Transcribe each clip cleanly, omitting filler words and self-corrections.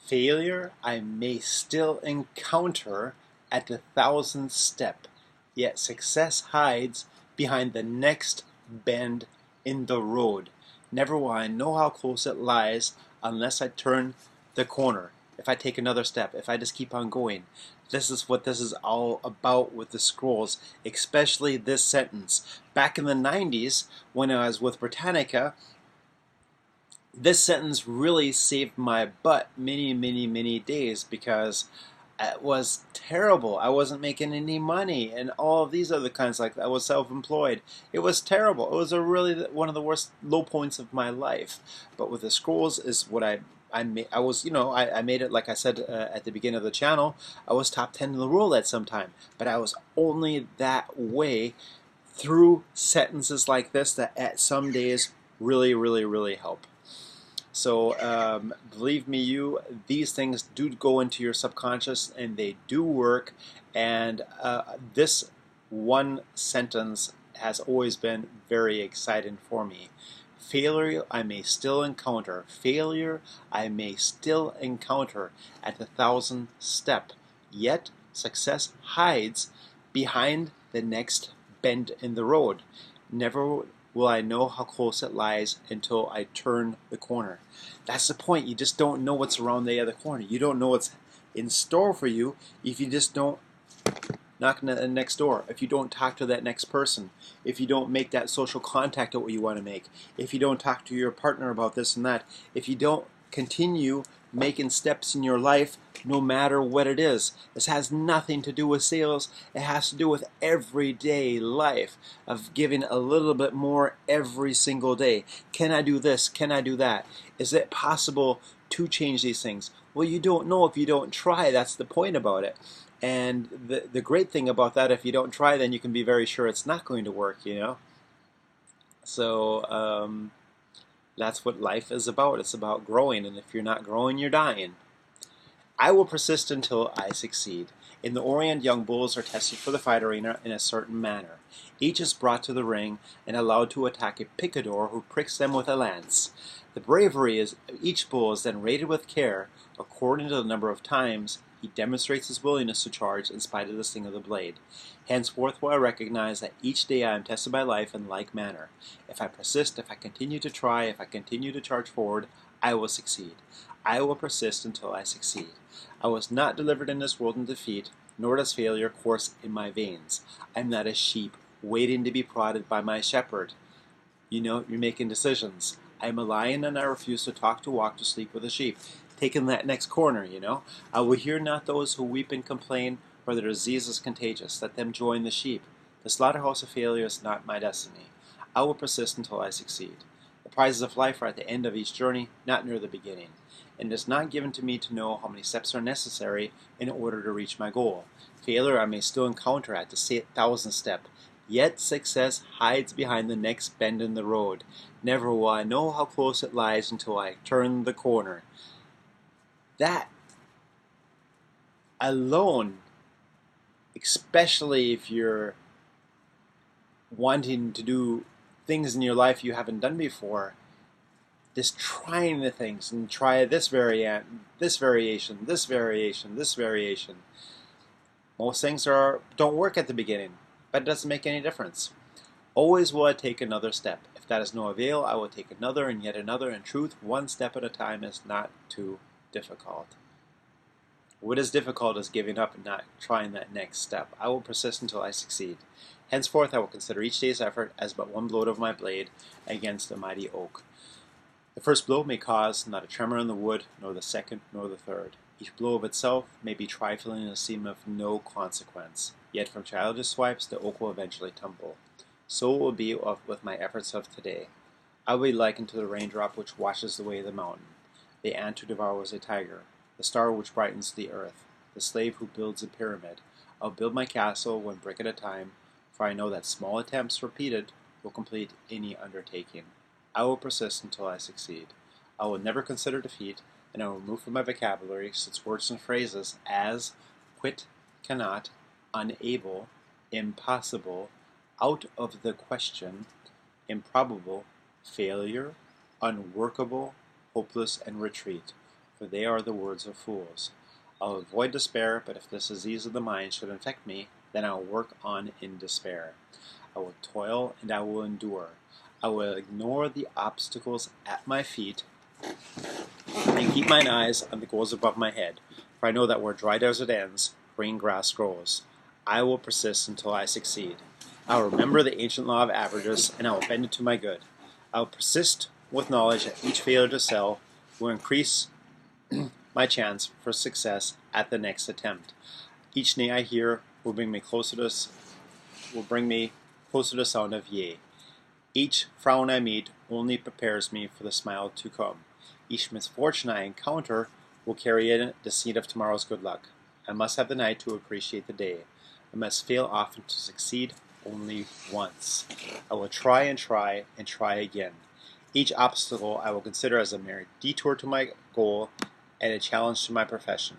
Failure I may still encounter at the thousandth step, yet success hides behind the next bend in the road. Never will I know how close it lies unless I turn the corner. If I take another step, if I just keep on going. This is what this is all about with the scrolls, especially this sentence. Back in the 90s, when I was with Britannica, this sentence really saved my butt many, many, many days because it was terrible. I wasn't making any money, and all of these other kinds like I was self-employed. It was terrible. It was a really one of the worst low points of my life. But with the scrolls is what I was, I made it, like I said at the beginning of the channel. I was top 10 in the world at some time, but I was only that way through sentences like this that at some days really, really, really help. So believe me, these things do go into your subconscious and they do work. And this one sentence has always been very exciting for me. Failure I may still encounter. Failure I may still encounter at the thousandth step. Yet success hides behind the next bend in the road. Never will I know how close it lies until I turn the corner. That's the point. You just don't know what's around the other corner. You don't know what's in store for you if you just don't knock on the next door, if you don't talk to that next person, if you don't make that social contact that what you want to make, if you don't talk to your partner about this and that, if you don't continue making steps in your life no matter what it is. This has nothing to do with sales. It has to do with everyday life, of giving a little bit more every single day. Can I do this? Can I do that? Is it possible to change these things? Well, you don't know if you don't try. That's the point about it. And the great thing about that, if you don't try, then you can be very sure it's not going to work, So that's what life is about. It's about growing, and if you're not growing, you're dying. I will persist until I succeed. In the Orient, young bulls are tested for the fight arena in a certain manner. Each is brought to the ring and allowed to attack a picador who pricks them with a lance. The bravery of each bull is then rated with care according to the number of times he demonstrates his willingness to charge in spite of the sting of the blade. Henceforth will I recognize that each day I am tested by life in like manner. If I persist, if I continue to try, if I continue to charge forward, I will succeed. I will persist until I succeed. I was not delivered in this world in defeat, nor does failure course in my veins. I am not a sheep waiting to be prodded by my shepherd. You're making decisions. I am a lion and I refuse to talk, to walk, to sleep with a sheep. Taking that next corner. I will hear not those who weep and complain, for their disease is contagious. Let them join the sheep. The slaughterhouse of failure is not my destiny. I will persist until I succeed. The prizes of life are at the end of each journey, not near the beginning. And it is not given to me to know how many steps are necessary in order to reach my goal. Failure I may still encounter at the thousandth step, yet success hides behind the next bend in the road. Never will I know how close it lies until I turn the corner. That alone, especially if you're wanting to do things in your life you haven't done before, just trying the things and try this variant, this variation, this variation, this variation. Most things don't work at the beginning, but it doesn't make any difference. Always will I take another step. If that is no avail, I will take another and yet another. In truth, one step at a time is not too difficult. What is difficult is giving up and not trying that next step. I will persist until I succeed. Henceforth, I will consider each day's effort as but one blow of my blade against a mighty oak. The first blow may cause not a tremor in the wood, nor the second, nor the third. Each blow of itself may be trifling and seem of no consequence. Yet from childish swipes the oak will eventually tumble. So it will be with my efforts of today. I will be likened to the raindrop which washes away the mountain, the ant who devours a tiger, the star which brightens the earth, the slave who builds a pyramid. I'll build my castle one brick at a time, for I know that small attempts repeated will complete any undertaking. I will persist until I succeed. I will never consider defeat, and I will remove from my vocabulary such words and phrases as quit, cannot, unable, impossible, out of the question, improbable, failure, unworkable, hopeless, and retreat. for they are the words of fools. I'll avoid despair, but if this disease of the mind should infect me, then I will work on in despair. I will toil and I will endure. I will ignore the obstacles at my feet and keep mine eyes on the goals above my head, for I know that where dry desert ends, green grass grows. I will persist until I succeed. I will remember the ancient law of averages, and I will bend it to my good. I will persist with knowledge that each failure to sell will increase my chance for success at the next attempt. Each nay I hear will bring me closer to the sound of yea. Each frown I meet only prepares me for the smile to come. Each misfortune I encounter will carry in it the seed of tomorrow's good luck. I must have the night to appreciate the day. I must fail often to succeed only once. I will try and try and try again. Each obstacle I will consider as a mere detour to my goal and a challenge to my profession.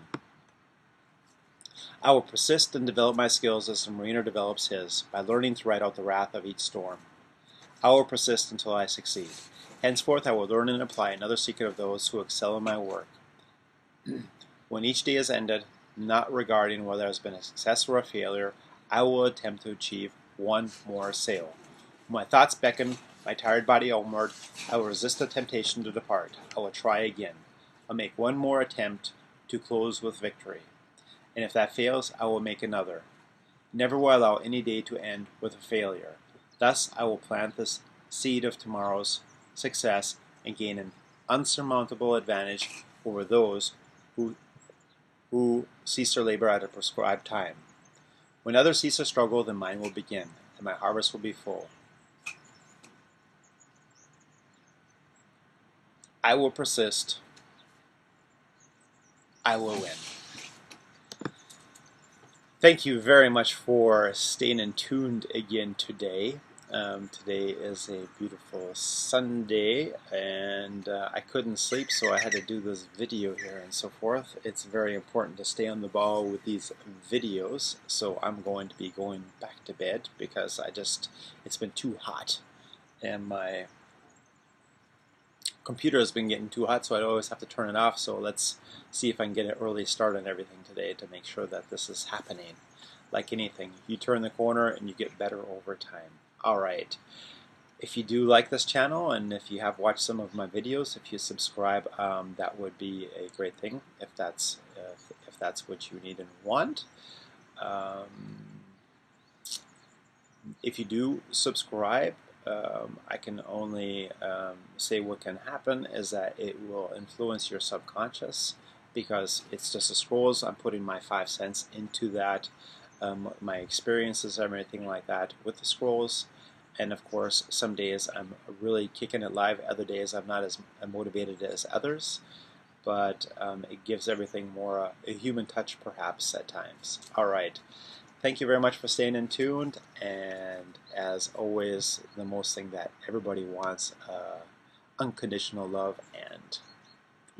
I will persist and develop my skills as the mariner develops his, by learning to ride out the wrath of each storm. I will persist until I succeed. Henceforth I will learn and apply another secret of those who excel in my work. When each day is ended, not regarding whether it has been a success or a failure, I will attempt to achieve one more sale. When my thoughts beckon my tired body homeward, I will resist the temptation to depart. I will try again. I'll make one more attempt to close with victory. And if that fails, I will make another. Never will I allow any day to end with a failure. Thus I will plant this seed of tomorrow's success and gain an unsurmountable advantage over those who cease their labor at a prescribed time. When others cease their struggle, then mine will begin, and my harvest will be full. I will persist. I will win. Thank you very much for staying in tuned again today. Today is a beautiful Sunday, and I couldn't sleep, so I had to do this video here and so forth. It's very important to stay on the ball with these videos, so I'm going to be going back to bed because it's been too hot, and my computer has been getting too hot, so I always have to turn it off. So let's see if I can get an early start on everything today to make sure that this is happening. Like anything, you turn the corner and you get better over time. Alright, if you do like this channel and if you have watched some of my videos, if you subscribe, that would be a great thing if that's what you need and want. If you do subscribe, I can only say what can happen is that it will influence your subconscious, because it's just the scrolls. I'm putting my 5 cents into that, my experiences, everything like that with the scrolls. And of course, some days I'm really kicking it live, other days I'm not as motivated as others, but it gives everything more a human touch perhaps at times. Alright, thank you very much for staying in tuned, and as always, the most thing that everybody wants, unconditional love and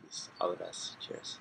peace. All the best. Cheers.